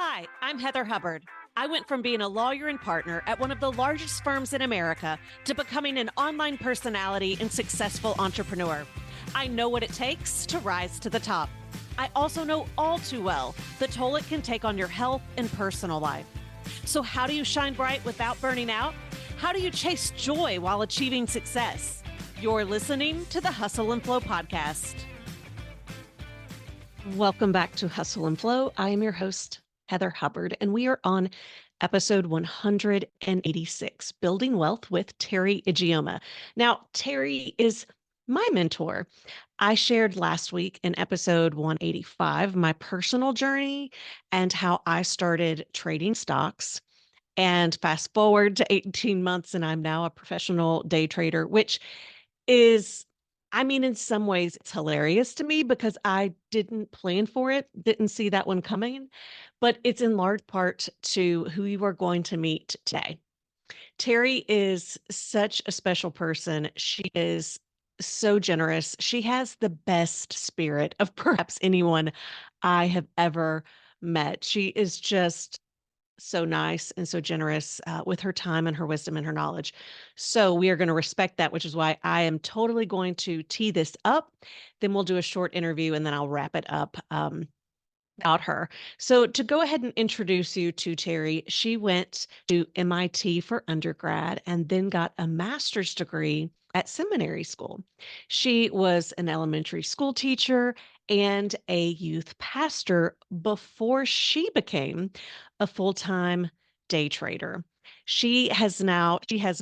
Hi, I'm Heather Hubbard. I went from being a lawyer and partner at one of the largest firms in America to becoming an online personality and successful entrepreneur. I know what it takes to rise to the top. I also know all too well the toll it can take on your health and personal life. So, how do you shine bright without burning out? How do you chase joy while achieving success? You're listening to the Hustle and Flow podcast. Welcome back to Hustle and Flow. I am your host, Heather Hubbard, and we are on episode 186, Building Wealth with Teri Ijeoma. Now, Teri is my mentor. I shared last week in episode 185 my personal journey and how I started trading stocks. And fast forward to 18 months, and I'm now a professional day trader, which is, in some ways, it's hilarious to me because I didn't plan for it, didn't see that one coming, but it's in large part to who you are going to meet today. Teri is such a special person. She is so generous. She has the best spirit of perhaps anyone I have ever met. She is just so nice and so generous with her time and her wisdom and her knowledge. So we are going to respect that, which is why I am totally going to tee this up. Then we'll do a short interview and then I'll wrap it up about her. So to go ahead and introduce you to Teri, she went to MIT for undergrad and then got a master's degree at seminary school. She was an elementary school teacher and a youth pastor before she became a full-time day trader. She has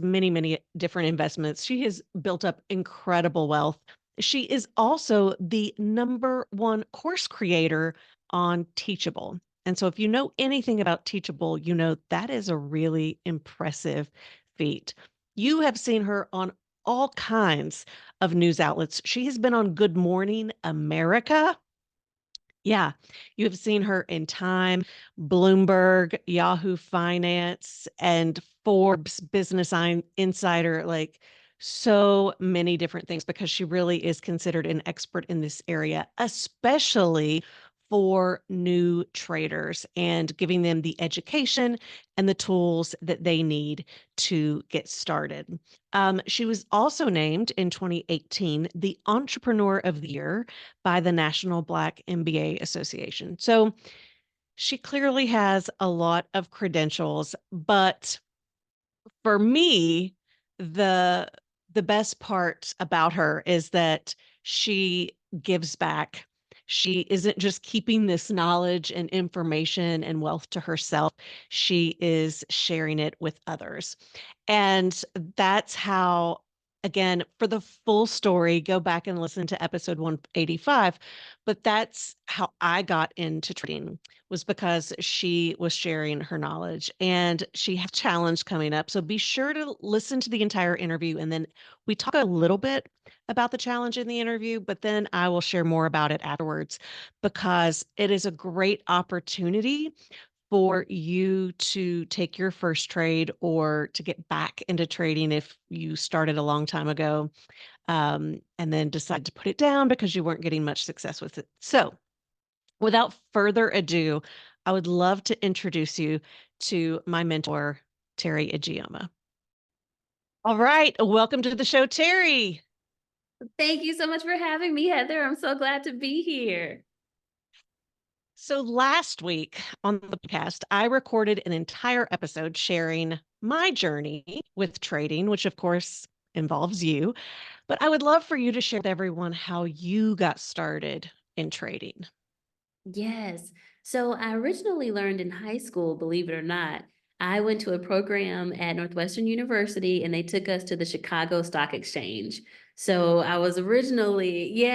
many, many different investments. She has built up incredible wealth. She is also the number one course creator on Teachable. And so if you know anything about Teachable, you know that is a really impressive feat. You have seen her on all kinds of news outlets. She has been on Good Morning America. Yeah, you have seen her in Time, Bloomberg, Yahoo Finance, and Forbes Insider, like so many different things because she really is considered an expert in this area, especially for new traders and giving them the education and the tools that they need to get started. She was also named in 2018 the Entrepreneur of the Year by the National Black MBA Association. So she clearly has a lot of credentials, but for me, the the best part about her is that she gives back. She isn't just keeping this knowledge and information and wealth to herself. She is sharing it with others. And that's how, again, for the full story, go back and listen to episode 185. But that's how I got into trading, was because she was sharing her knowledge and she has a challenge coming up. So be sure to listen to the entire interview. And then we talk a little bit about the challenge in the interview, but then I will share more about it afterwards because it is a great opportunity for you to take your first trade or to get back into trading if you started a long time ago and then decide to put it down because you weren't getting much success with it. So, without further ado, I would love to introduce you to my mentor, Teri Ijeoma. All right, welcome to the show, Teri. Thank you so much for having me, Heather. I'm so glad to be here. So last week on the podcast, I recorded an entire episode sharing my journey with trading, which of course involves you. But I would love for you to share with everyone how you got started in trading. Yes. So I originally learned in high school, believe it or not. I went to a program at Northwestern University and they took us to the Chicago Stock Exchange. So I was originally,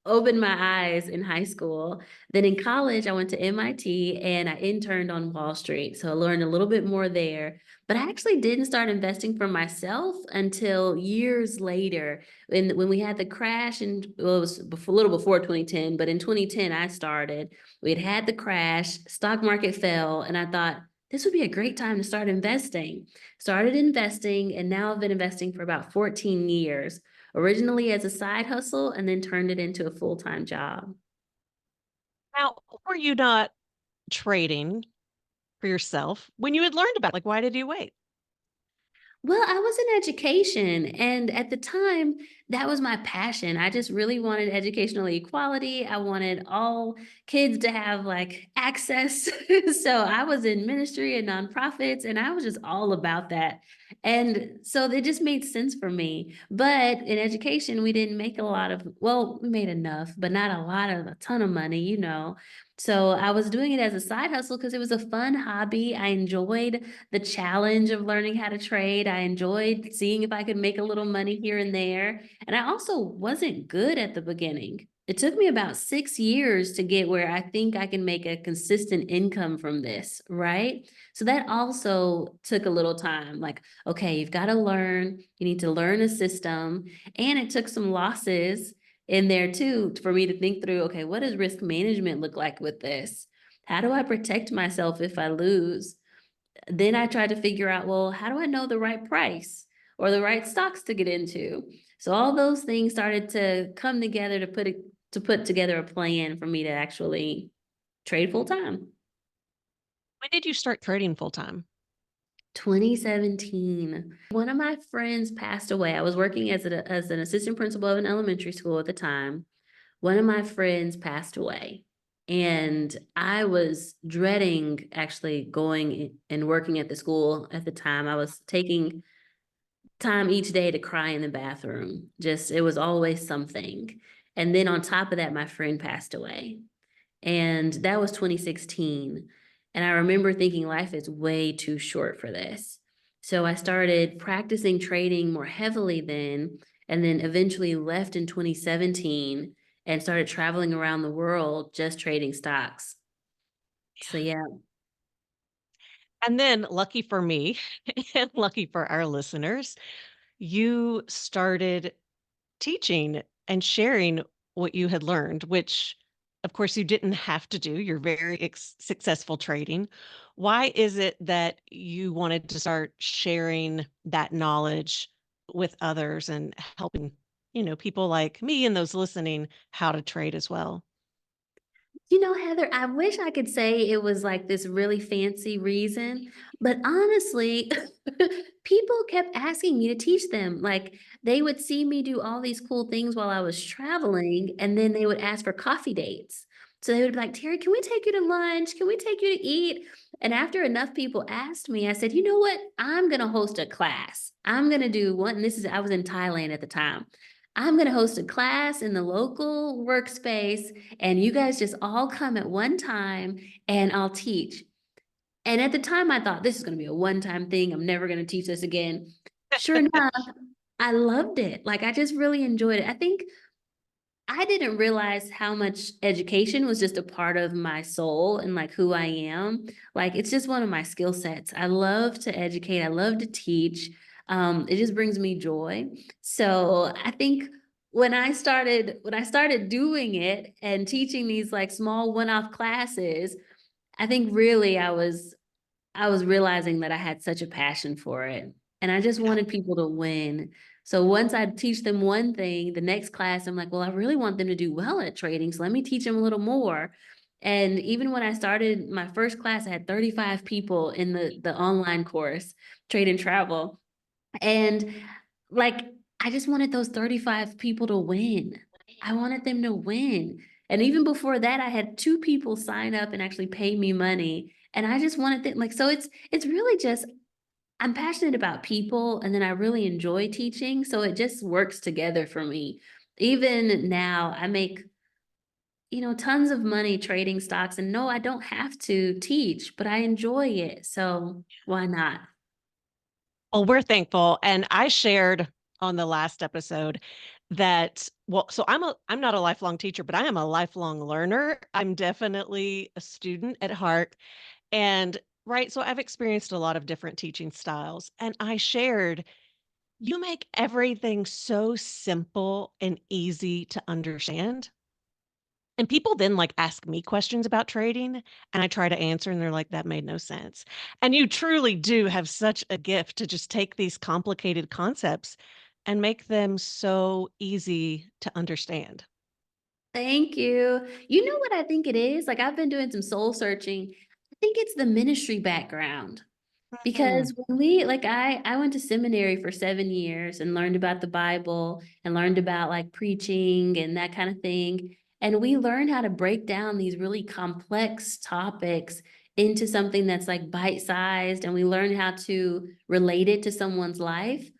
opened my eyes in high school. Then in college, I went to MIT and I interned on Wall Street. So I learned a little bit more there. But I actually didn't start investing for myself until years later when we had the crash, and well, it was a little before 2010, but in 2010 I started. We had the crash, stock market fell, and I thought this would be a great time to start investing. Started investing, and now I've been investing for about 14 years. Originally as a side hustle, and then turned it into a full-time job. Now, were you not trading for yourself when you had learned about it? Like, why did you wait? Well, I was in education, and at the time, that was my passion. I just really wanted educational equality. I wanted all kids to have like access. So I was in ministry and nonprofits, and I was just all about that. And so it just made sense for me. But in education, we didn't make a lot of, well, we made enough, but not a ton of money. So I was doing it as a side hustle because it was a fun hobby. I enjoyed the challenge of learning how to trade. I enjoyed seeing if I could make a little money here and there. And I also wasn't good at the beginning. It took me about 6 years to get where I think I can make a consistent income from this, right? So that also took a little time. Like, okay, you've got to learn, you need to learn a system. And it took some losses in there too for me to think through, okay, what does risk management look like with this? How do I protect myself if I lose? Then I tried to figure out, well, how do I know the right price or the right stocks to get into? So all those things started to come together to put together a plan for me to actually trade full time. When did you start trading full time? 2017. One of my friends passed away. I was working as an assistant principal of an elementary school at the time. One of my friends passed away, and I was dreading actually going and working at the school at the time. I was taking time each day to cry in the bathroom. Just, it was always something. And then on top of that, my friend passed away. And that was 2016. And I remember thinking life is way too short for this. So I started practicing trading more heavily then, and then eventually left in 2017 and started traveling around the world just trading stocks. So yeah. And then, lucky for me and lucky for our listeners, you started teaching and sharing what you had learned, which, of course, you didn't have to do. You're very successful trading. Why is it that you wanted to start sharing that knowledge with others and helping, people like me and those listening how to trade as well? Heather, I wish I could say it was like this really fancy reason, but honestly, people kept asking me to teach them. Like they would see me do all these cool things while I was traveling, and then they would ask for coffee dates. So they would be like, Terry, can we take you to lunch? Can we take you to eat? And after enough people asked me, I said, you know what? I'm going to host a class. I'm going to do one. And I was in Thailand at the time. I'm going to host a class in the local workspace, and you guys just all come at one time and I'll teach. And at the time, I thought this is going to be a one-time thing. I'm never going to teach this again. Sure enough, I loved it. Like, I just really enjoyed it. I think I didn't realize how much education was just a part of my soul and like who I am. Like it's just one of my skill sets. I love to educate. I love to teach. It just brings me joy. So I think when I started doing it and teaching these like small one-off classes, I think really I was realizing that I had such a passion for it. And I just wanted people to win. So once I teach them one thing, the next class, I'm like, well, I really want them to do well at trading. So let me teach them a little more. And even when I started my first class, I had 35 people in the online course, Trade and Travel. And like, I just wanted those 35 people to win. I wanted them to win. And even before that, I had two people sign up and actually pay me money. And I just wanted them, like, so it's really just, I'm passionate about people and then I really enjoy teaching. So it just works together for me. Even now, I make, tons of money trading stocks. And no, I don't have to teach, but I enjoy it. So why not? Well, we're thankful, and I shared on the last episode that so I'm not a lifelong teacher, but I am a lifelong learner. I'm definitely a student at heart, and right, so I've experienced a lot of different teaching styles, and I shared, you make everything so simple and easy to understand. And people then, like, ask me questions about trading, and I try to answer, and they're like, "That made no sense." And you truly do have such a gift to just take these complicated concepts and make them so easy to understand. Thank you. You know what I think it is? Like I've been doing some soul searching think it's the ministry background. Mhm. Because when we like I went to seminary for 7 years and learned about the Bible and learned about, like, preaching and that kind of thing, and we learned how to break down these really complex topics into something that's, like, bite-sized, and we learned how to relate it to someone's life.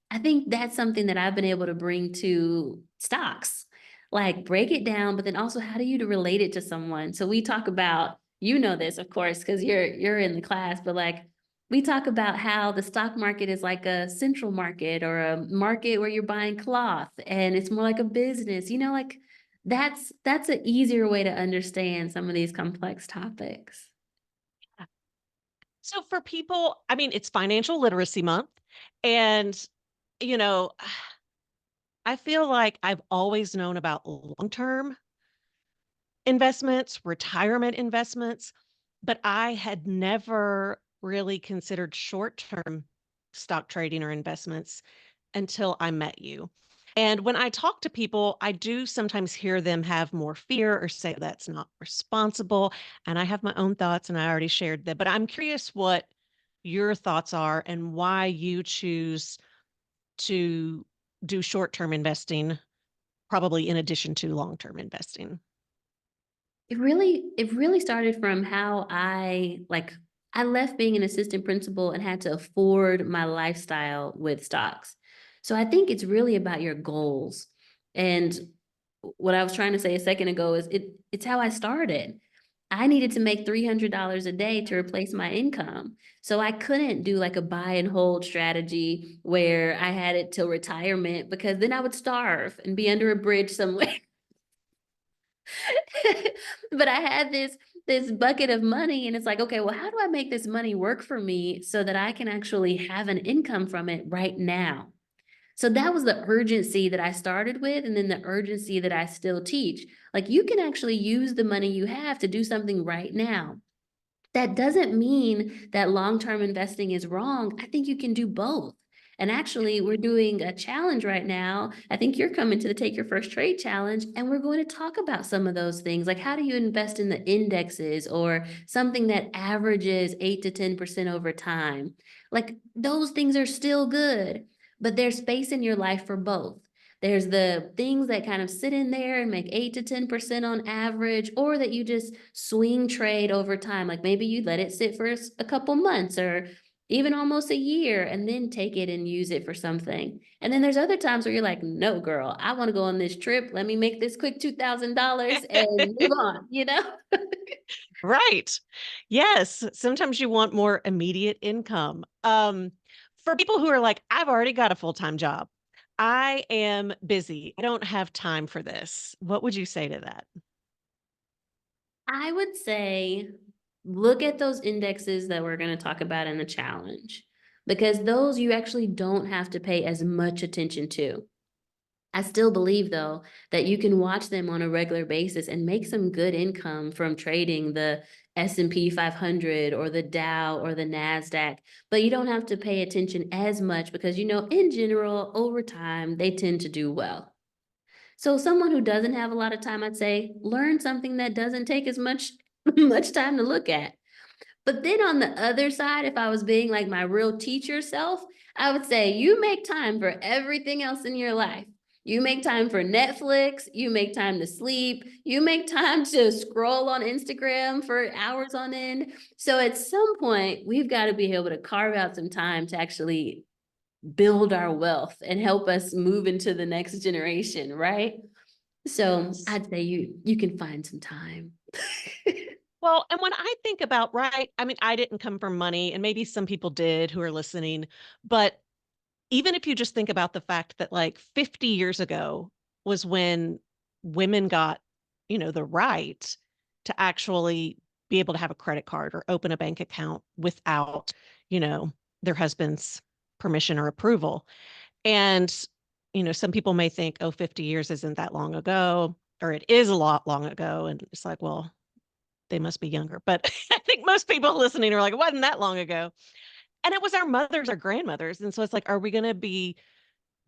I think that's something that I've been able to bring to stocks. Like, break it down, but then also how do you to relate it to someone? So we talk about you know this, of course, because 'cause you're in the class, but, like, we talk about how the stock market is like a central market or a market where you're buying cloth and it's more like a business, like that's an easier way to understand some of these complex topics. So for people, I mean, it's financial literacy month, and, you know, I feel like I've always known about long-term investments, retirement investments, but I had never really considered short-term stock trading or investments until I met you. And when I talk to people, I do sometimes hear them have more fear or say that's not responsible. And I have my own thoughts and I already shared that. But I'm curious what your thoughts are and why you choose to do short term investing, probably in addition to long term investing. It really started from how I left being an assistant principal and had to afford my lifestyle with stocks. So I think it's really about your goals. And what I was trying to say a second ago is it's how I started. I needed to make $300 a day to replace my income. So I couldn't do like a buy and hold strategy where I had it till retirement because then I would starve and be under a bridge somewhere. But I had this bucket of money and it's like, okay, well, how do I make this money work for me so that I can actually have an income from it right now? So that was the urgency that I started with, and then the urgency that I still teach. Like, you can actually use the money you have to do something right now. That doesn't mean that long-term investing is wrong. I think you can do both. And actually, we're doing a challenge right now. I think you're coming to the Take Your First Trade challenge, and we're going to talk about some of those things. Like, how do you invest in the indexes or something that averages 8 to 10% over time? Like, those things are still good, but there's space in your life for both. There's the things that kind of sit in there and make 8 to 10% on average, or that you just swing trade over time. Like maybe you let it sit for a couple months or even almost a year and then take it and use it for something. And then there's other times where you're like, no, girl, I want to go on this trip. Let me make this quick $2,000 and move on? Right. Yes. Sometimes you want more immediate income. For people who are like, I've already got a full time job, I am busy, I don't have time for this. What would you say to that? I would say look at those indexes that we're going to talk about in the challenge because those you actually don't have to pay as much attention to. I still believe though that you can watch them on a regular basis and make some good income from trading the S&P 500 or the Dow or the Nasdaq, but you don't have to pay attention as much because in general over time they tend to do well. So someone who doesn't have a lot of time, I'd say learn something that doesn't take as much much time to look at. But then on the other side, if I was being like my real teacher self, I would say you make time for everything else in your life. You make time for Netflix, you make time to sleep, you make time to scroll on Instagram for hours on end. So at some point, we've got to be able to carve out some time to actually build our wealth and help us move into the next generation, right? So Yes. I'd say you can find some time. Well, and when I think about, right, I mean, I didn't come from money, and maybe some people did who are listening, but even if you just think about the fact that like 50 years ago was when women got, the right to actually be able to have a credit card or open a bank account without, you know, their husband's permission or approval. And, some people may think, oh, 50 years isn't that long ago, or it is a lot long ago. And it's like, well, they must be younger. But I think most people listening are like, it wasn't that long ago. And it was our mothers, our grandmothers. And so it's like, are we going to be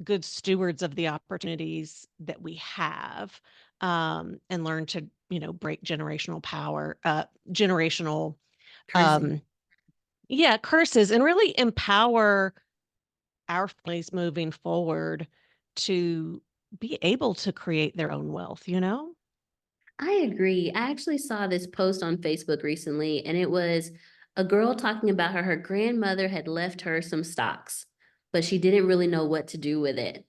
good stewards of the opportunities that we have, and learn to, break generational Cursing. um, yeah, curses, and really empower our families moving forward to be able to create their own wealth, you know? I agree. I actually saw this post on Facebook recently, and it was a girl talking about how her grandmother had left her some stocks, but she didn't really know what to do with it.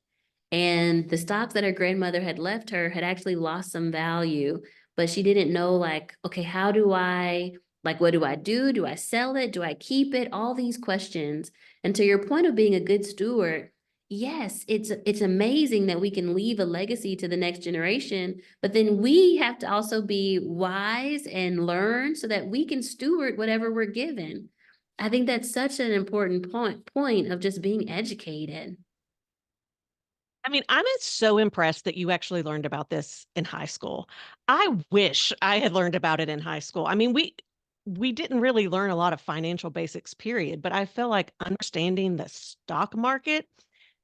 And the stocks that her grandmother had left her had actually lost some value, but she didn't know, like, okay, how do I, like, what do I do? Do I sell it? Do I keep it? All these questions. And to your point of being a good steward, yes, it's amazing that we can leave a legacy to the next generation, but then we have to also be wise and learn so that we can steward whatever we're given. I think that's such an important point of just being educated. I mean, I'm so impressed that you actually learned about this in high school. I wish I had learned about it in high school. I mean, we didn't really learn a lot of financial basics, period, but I feel like understanding the stock market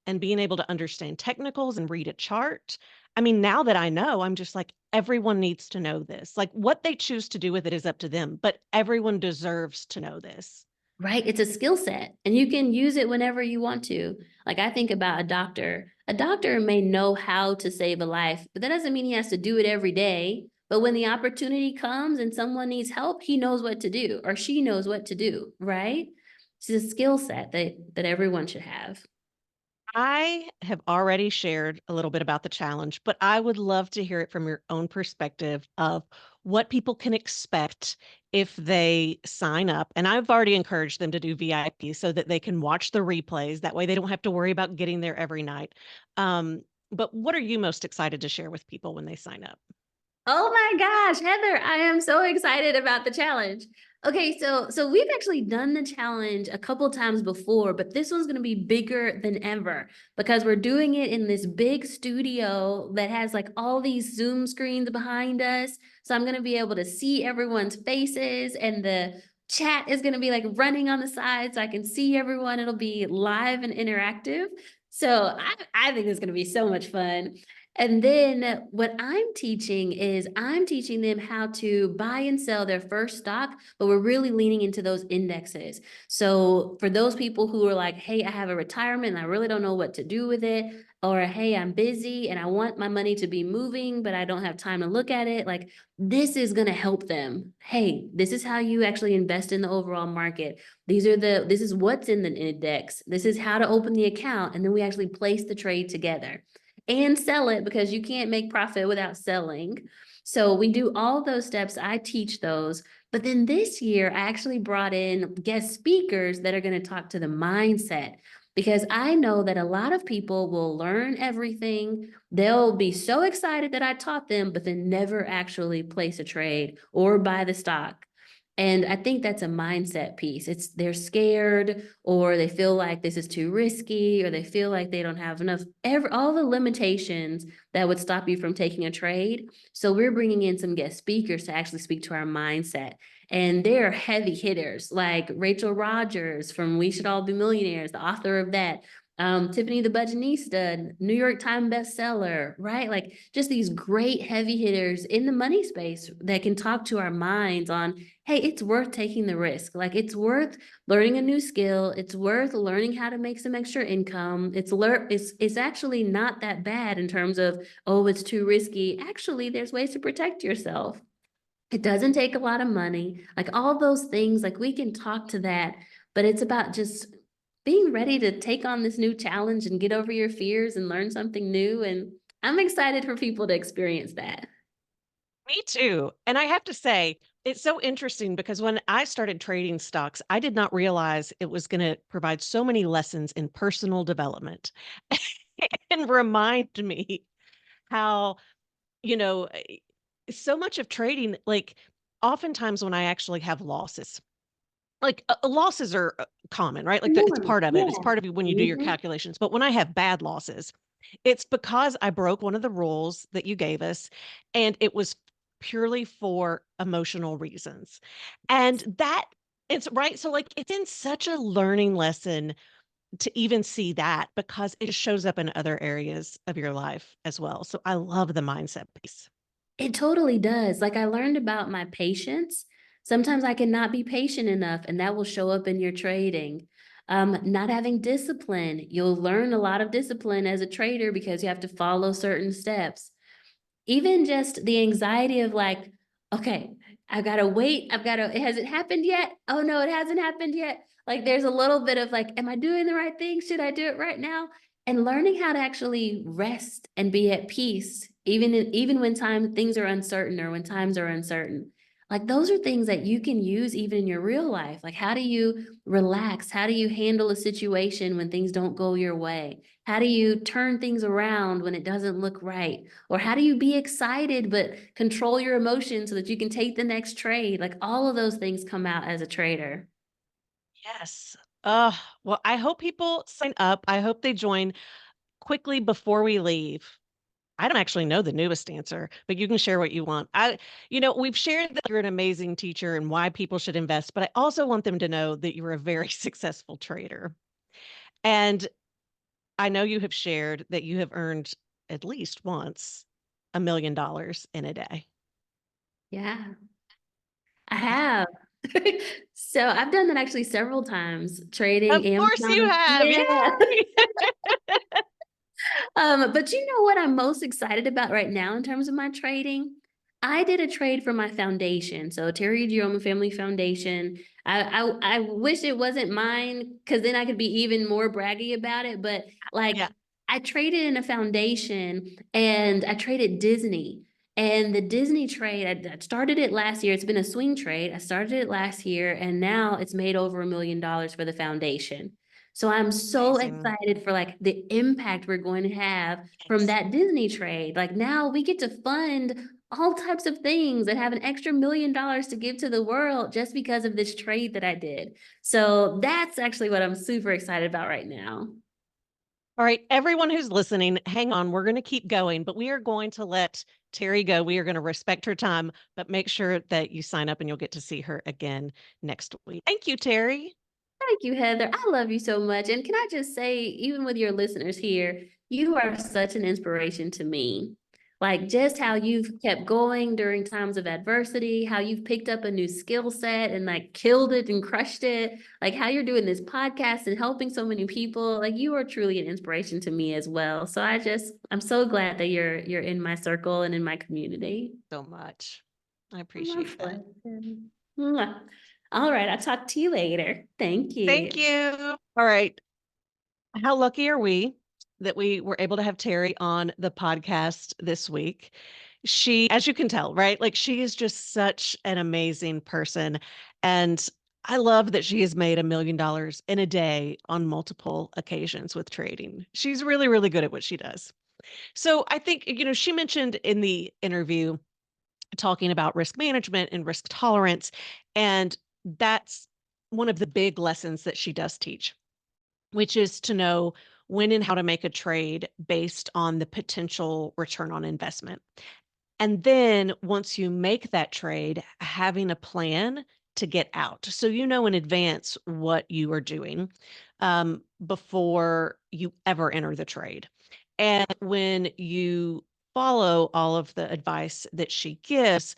and being able to understand technicals and read a chart. I mean, now that I know, I'm just like, everyone needs to know this. Like, what they choose to do with it is up to them, but everyone deserves to know this. Right? It's a skill set and you can use it whenever you want to. Like I think about a doctor. A doctor may know how to save a life, but that doesn't mean he has to do it every day. But when the opportunity comes and someone needs help, he knows what to do or she knows what to do, right? It's a skill set that everyone should have. I have already shared a little bit about the challenge, but I would love to hear it from your own perspective of what people can expect if they sign up. And I've already encouraged them to do VIP so that they can watch the replays. That way they don't have to worry about getting there every night. Um, but what are you most excited to share with people when they sign up? Oh my gosh, Heather, I am so excited about the challenge. Okay, so we've actually done the challenge a couple times before, but this one's going to be bigger than ever because we're doing it in this big studio that has like all these Zoom screens behind us. So I'm going to be able to see everyone's faces and the chat is going to be like running on the side so I can see everyone. It'll be live and interactive. So I think it's going to be so much fun. And then what I'm teaching is I'm teaching them how to buy and sell their first stock, but we're really leaning into those indexes. So for those people who are like, hey, I have a retirement and I really don't know what to do with it, or hey, I'm busy and I want my money to be moving, but I don't have time to look at it, like this is going to help them. Hey, this is how you actually invest in the overall market. This is what's in the index. This is how to open the account. And then we actually place the trade together and sell it because you can't make profit without selling. So we do all those steps. I teach those. But then this year, I actually brought in guest speakers that are going to talk to the mindset because I know that a lot of people will learn everything. They'll be so excited that I taught them, but then never actually place a trade or buy the stock. And I think that's a mindset piece. It's they're scared or they feel like this is too risky or they feel like they don't have enough all the limitations that would stop you from taking a trade. So we're bringing in some guest speakers to actually speak to our mindset. And they're heavy hitters like Rachel Rogers from We Should All Be Millionaires, the author of that. Tiffany the Budgetnista, New York Times bestseller, right? Like just these great heavy hitters in the money space that can talk to our minds on, hey, it's worth taking the risk. Like it's worth learning a new skill. It's worth learning how to make some extra income. It's actually not that bad in terms of, oh, it's too risky. Actually, there's ways to protect yourself. It doesn't take a lot of money. Like all those things, like we can talk to that, but it's about just being ready to take on this new challenge and get over your fears and learn something new. And I'm excited for people to experience that. Me too. And I have to say, it's so interesting because when I started trading stocks, I did not realize it was going to provide so many lessons in personal development and remind me how, you know, so much of trading, like oftentimes when I actually have losses, like losses are common, right? Like it's Normal. part of it. It's Yeah. part of it when you do your Mhm. calculations. But when I have bad losses, it's because I broke one of the rules that you gave us, and it was purely for emotional reasons. And that it's right. So, like, it's in such a learning lesson to even see that because it shows up in other areas of your life as well. So, I love the mindset piece. It totally does. Like I learned about my patience Sometimes I cannot be patient enough, and that will show up in your trading. Not having discipline. You'll learn a lot of discipline as a trader because you have to follow certain steps. Even just the anxiety of like, okay, I've got to wait. Has it happened yet? Oh no, it hasn't happened yet. Like there's a little bit of like, am I doing the right thing? Should I do it right now? And learning how to actually rest and be at peace, even when things are uncertain or when times are uncertain. Like those are things that you can use even in your real life. Like how do you relax? How do you handle a situation when things don't go your way? How do you turn things around when it doesn't look right? Or how do you be excited but control your emotions so that you can take the next trade? Like all of those things come out as a trader. Yes. Well, I hope people sign up. I hope they join quickly before we leave. I don't actually know the newest answer, but you can share what you want. We've shared that you're an amazing teacher and why people should invest, but I also want them to know that you're a very successful trader. And I know you have shared that you have earned at least once $1 million in a day. Yeah, I have. So I've done that actually several times, Of trading course you Amazon. have. Yeah. Yay! But you know what I'm most excited about right now in terms of my trading? I did a trade for my foundation. So Teri Ijeoma Family Foundation. I wish it wasn't mine because then I could be even more braggy about it. But Yeah, like I traded in a foundation and I traded Disney. And the Disney trade, I started it last year. It's been a swing trade. I started it last year and now it's made over $1 million for the foundation. So I'm so amazing. excited for like the impact we're going to have from Yes. that Disney trade. Like now we get to fund all types of things and have an extra $1 million to give to the world just because of this trade that I did. So that's actually what I'm super excited about right now. All right, everyone who's listening, hang on. We're going to keep going, but we are going to let Teri go. We are going to respect her time, but make sure that you sign up and you'll get to see her again next week. Thank you, Teri. Thank you, Heather. I love you so much. And can I just say, even with your listeners here, you are such an inspiration to me. Like just how you've kept going during times of adversity, how you've picked up a new skill set and like killed it and crushed it, like how you're doing this podcast and helping so many people. Like you are truly an inspiration to me as well. So I'm so glad that you're in my circle and in my community. So much. I My appreciate that. pleasure. Mwah. All right, I'll talk to you later. Thank Thank you. you. All right. How lucky are we that we were able to have Teri on the podcast this week? She, as you can tell, right? Like she is just such an amazing person. And I love that she has made $1 million in a day on multiple occasions with trading. She's really, really good at what she does. So I think, she mentioned in the interview talking about risk management and risk tolerance. And that's one of the big lessons that she does teach, which is to know when and how to make a trade based on the potential return on investment. And then once you make that trade, having a plan to get out. So you know in advance what you are doing before you ever enter the trade. And when you follow all of the advice that she gives,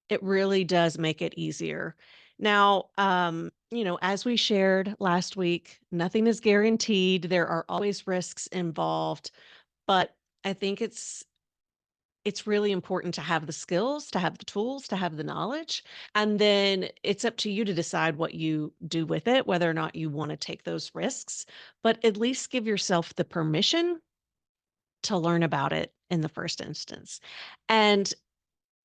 it really does make it easier. Now, as we shared last week, nothing is guaranteed. There are always risks involved, but I think it's really important to have the skills, to have the tools, to have the knowledge, and then it's up to you to decide what you do with it, whether or not you want to take those risks, but at least give yourself the permission to learn about it in the first instance. And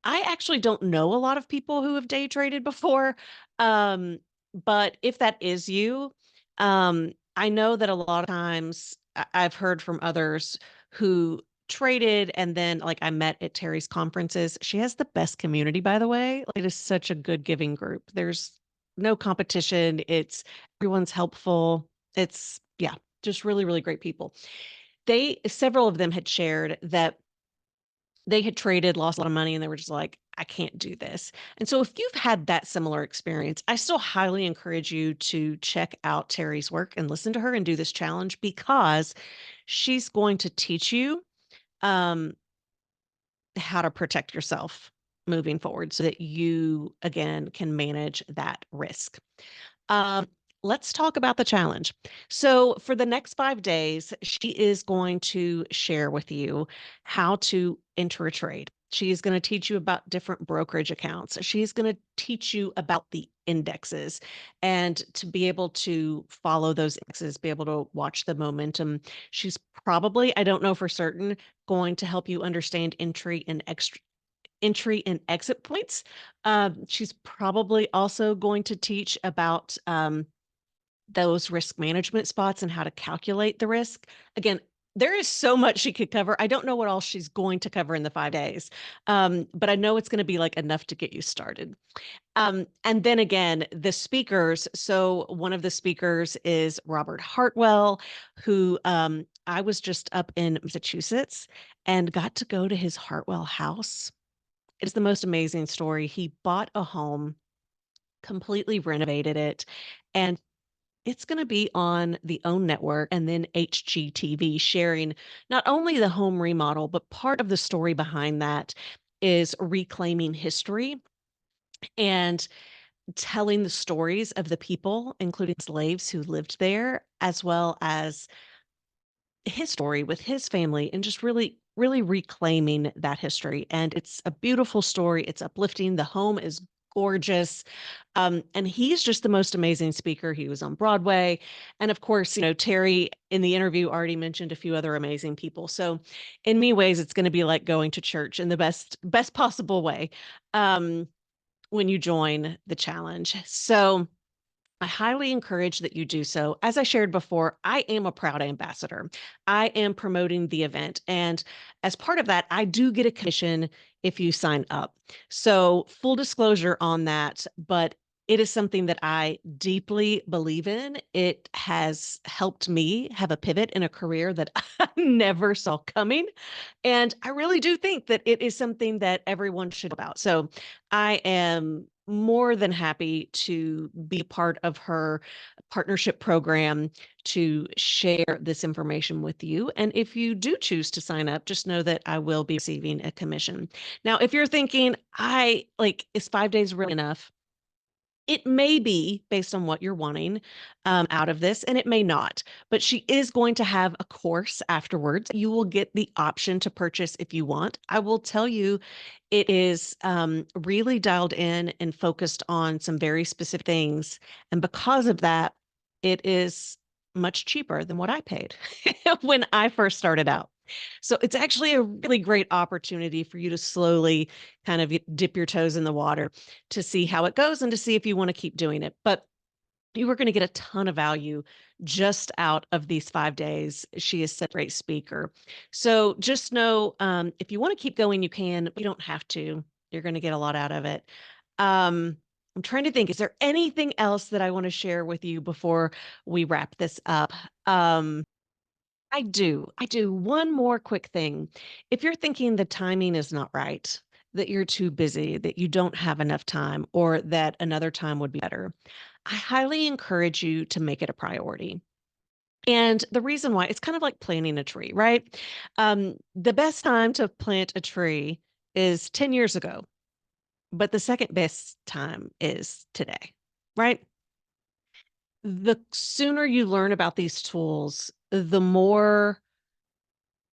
I actually don't know a lot of people who have day traded before. Um, but if that is you, I know that a lot of times I've heard from others who traded and then like I met at Terry's conferences. She has the best community, by the way. Like, it is such a good giving group. There's no competition. It's everyone's helpful. It's yeah, just really, really great people. Several of them had shared that they had traded, lost a lot of money, and they were just like, I can't do this. And so, if you've had that similar experience, I still highly encourage you to check out Terry's work and listen to her and do this challenge because she's going to teach you um, how to protect yourself. moving forward so that you, again, can manage that risk. Um, let's talk about the challenge. So, for the next 5 days, she is going to share with you how to enter a trade. She's going to teach you about different brokerage accounts. She's going to teach you about the indexes and to be able to follow those indexes, be able to watch the momentum. She's probably, I don't know for certain, going to help you understand entry and exit points. She's probably also going to teach about those risk management spots and how to calculate the risk. Again, there is so much she could cover. I don't know what all she's going to cover in the 5 days, but I know it's going to be like enough to get you started. And then again, the speakers. So one of the speakers is Robert Hartwell, who I was just up in Massachusetts and got to go to his Hartwell house. It's the most amazing story. He bought a home, completely renovated it, and it's going to be on the OWN network and then HGTV, sharing not only the home remodel, but part of the story behind that is reclaiming history and telling the stories of the people, including slaves who lived there, as well as his story with his family and just really reclaiming that history. And it's a beautiful story. It's uplifting. The home is gorgeous. And he's just the most amazing speaker. He was on Broadway. And of course, Terry in the interview already mentioned a few other amazing people. So in many ways, it's going to be like going to church in the best possible way when you join the challenge. So I highly encourage that you do so. As I shared before, I am a proud ambassador. I am promoting the event. And as part of that, I do get a commission if you sign up. So, full disclosure on that, but it is something that I deeply believe in. It has helped me have a pivot in a career that I never saw coming. And I really do think that it is something that everyone should know about. So I am more than happy to be part of her partnership program to share this information with you. And if you do choose to sign up, just know that I will be receiving a commission. Now, if you're thinking, is 5 days really enough? It may be based on what you're wanting out of this, and it may not. But she is going to have a course afterwards. You will get the option to purchase if you want. I will tell you, it is really dialed in and focused on some very specific things. And because of that, it is much cheaper than what I paid when I first started out. So it's actually a really great opportunity for you to slowly kind of dip your toes in the water to see how it goes and to see if you want to keep doing it. But you are going to get a ton of value just out of these 5 days. She is such a great speaker. So just know if you want to keep going, you can. You don't have to. You're going to get a lot out of it. I'm trying to think, is there anything else that I want to share with you before we wrap this up? I do. I do. One more quick thing. If you're thinking the timing is not right, that you're too busy, that you don't have enough time, or that another time would be better, I highly encourage you to make it a priority. And the reason why, it's kind of like planting a tree, right? The best time to plant a tree is 10 years ago, but the second best time is today, right? The sooner you learn about these tools, the more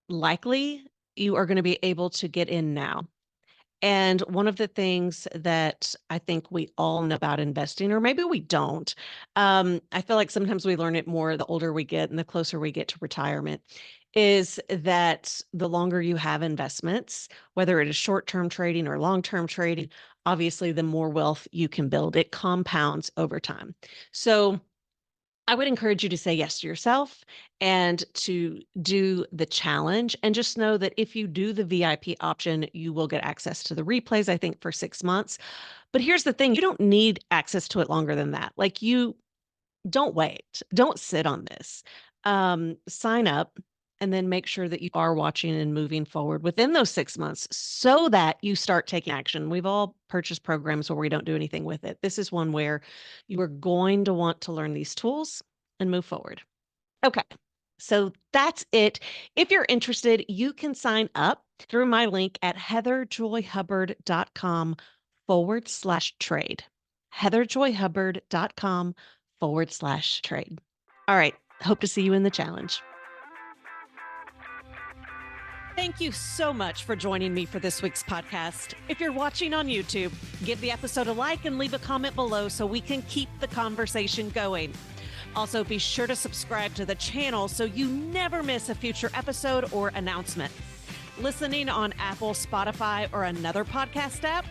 likely you are going to be able to get in now. And one of the things that I think we all know about investing, or maybe we don't, I feel like sometimes we learn it more the older we get and the closer we get to retirement, is that the longer you have investments, whether it is short term trading or long term trading, obviously the more wealth you can build. It compounds over time. So, I would encourage you to say yes to yourself and to do the challenge. And just know that if you do the VIP option, you will get access to the replays, I think, for 6 months. But here's the thing, you don't need access to it longer than that. Like, you don't wait, don't sit on this. Sign up and then make sure that you are watching and moving forward within those 6 months so that you start taking action. We've all purchased programs where we don't do anything with it. This is one where you are going to want to learn these tools and move forward. Okay. So that's it. If you're interested, you can sign up through my link at heatherjoyhubbard.com/trade. heatherjoyhubbard.com/trade. All right. Hope to see you in the challenge. Thank you so much for joining me for this week's podcast. If you're watching on YouTube, give the episode a like and leave a comment below so we can keep the conversation going. Also, be sure to subscribe to the channel so you never miss a future episode or announcement. Listening on Apple, Spotify, or another podcast app,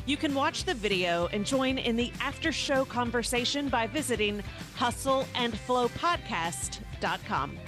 you can watch the video and join in the after show conversation by visiting hustleandflowpodcast.com.